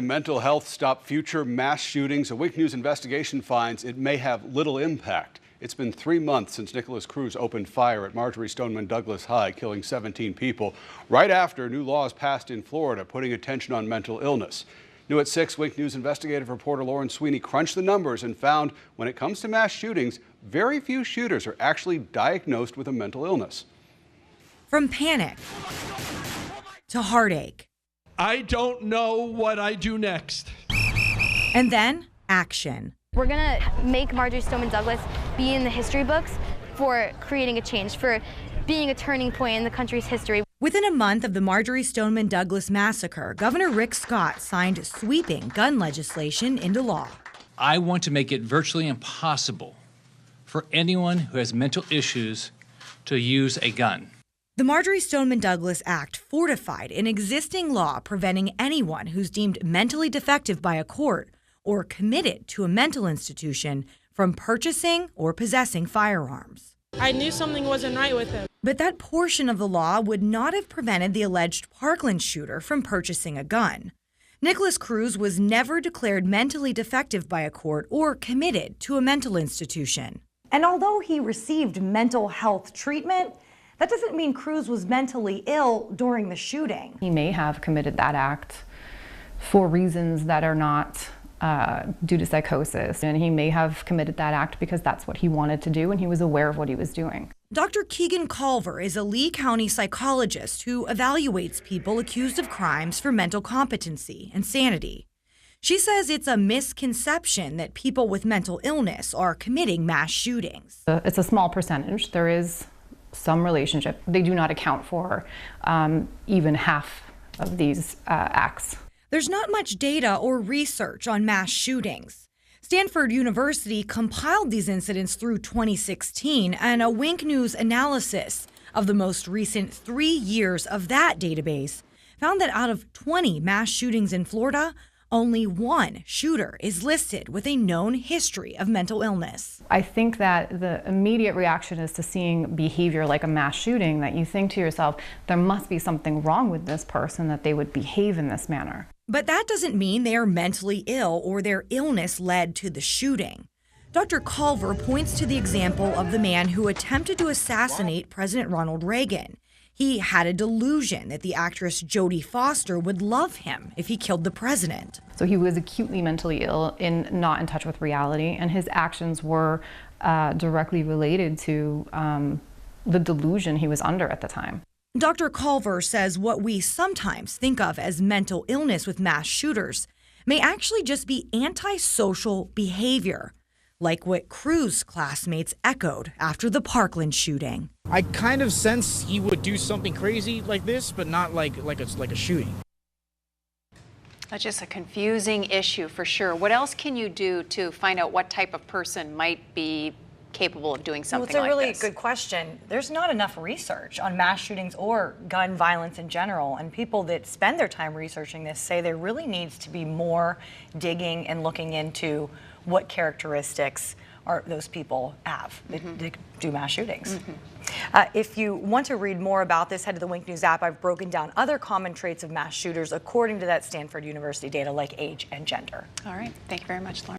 Mental health stop future mass shootings. A Week News investigation finds it may have little impact. It's been 3 months since Nicholas Cruz opened fire at Marjory Stoneman Douglas High, killing 17 people, right after new laws passed in Florida putting attention on mental illness. New at 6, Week News investigative reporter Lauren Sweeney crunched the numbers and found when it comes to mass shootings, very few shooters are actually diagnosed with a mental illness. From panic to heartache. I don't know what I do next. And then action. We're going to make Marjory Stoneman Douglas be in the history books for creating a change, for being a turning point in the country's history. Within a month of the Marjory Stoneman Douglas massacre, Governor Rick Scott signed sweeping gun legislation into law. I want to make it virtually impossible for anyone who has mental issues to use a gun. The Marjory Stoneman Douglas Act fortified an existing law preventing anyone who's deemed mentally defective by a court or committed to a mental institution from purchasing or possessing firearms. I knew something wasn't right with him. But that portion of the law would not have prevented the alleged Parkland shooter from purchasing a gun. Nicholas Cruz was never declared mentally defective by a court or committed to a mental institution. And although he received mental health treatment, that doesn't mean Cruz was mentally ill during the shooting. He may have committed that act for reasons that are not due to psychosis, and he may have committed that act because that's what he wanted to do and he was aware of what he was doing. Dr. Keegan Culver is a Lee County psychologist who evaluates people accused of crimes for mental competency and sanity. She says it's a misconception that people with mental illness are committing mass shootings. It's a small percentage. There is some relationship. They do not account for even half of these acts. There's not much data or research on mass shootings. Stanford University compiled these incidents through 2016, and a Wink News analysis of the most recent 3 years of that database found that out of 20 mass shootings in Florida, only one shooter is listed with a known history of mental illness. I think that the immediate reaction is to seeing behavior like a mass shooting that you think to yourself, there must be something wrong with this person that they would behave in this manner. But that doesn't mean they are mentally ill or their illness led to the shooting. Dr. Culver points to the example of the man who attempted to assassinate President Ronald Reagan. He had a delusion that the actress Jodie Foster would love him if he killed the president. So he was acutely mentally ill and not in touch with reality, and his actions were directly related to the delusion he was under at the time. Dr. Culver says what we sometimes think of as mental illness with mass shooters may actually just be antisocial behavior, like what Cruz classmates echoed after the Parkland shooting. I kind of sense he would do something crazy like this, but not like a shooting. That's just a confusing issue for sure. What else can you do to find out what type of person might be capable of doing something like this? Well, it's a really good question. There's not enough research on mass shootings or gun violence in general, and people that spend their time researching this say there really needs to be more digging and looking into what characteristics those people have that do mass shootings. If you want to read more about this, head to the Wink News app. I've broken down other common traits of mass shooters according to that Stanford University data, like age and gender. All right. Thank you very much, Lauren.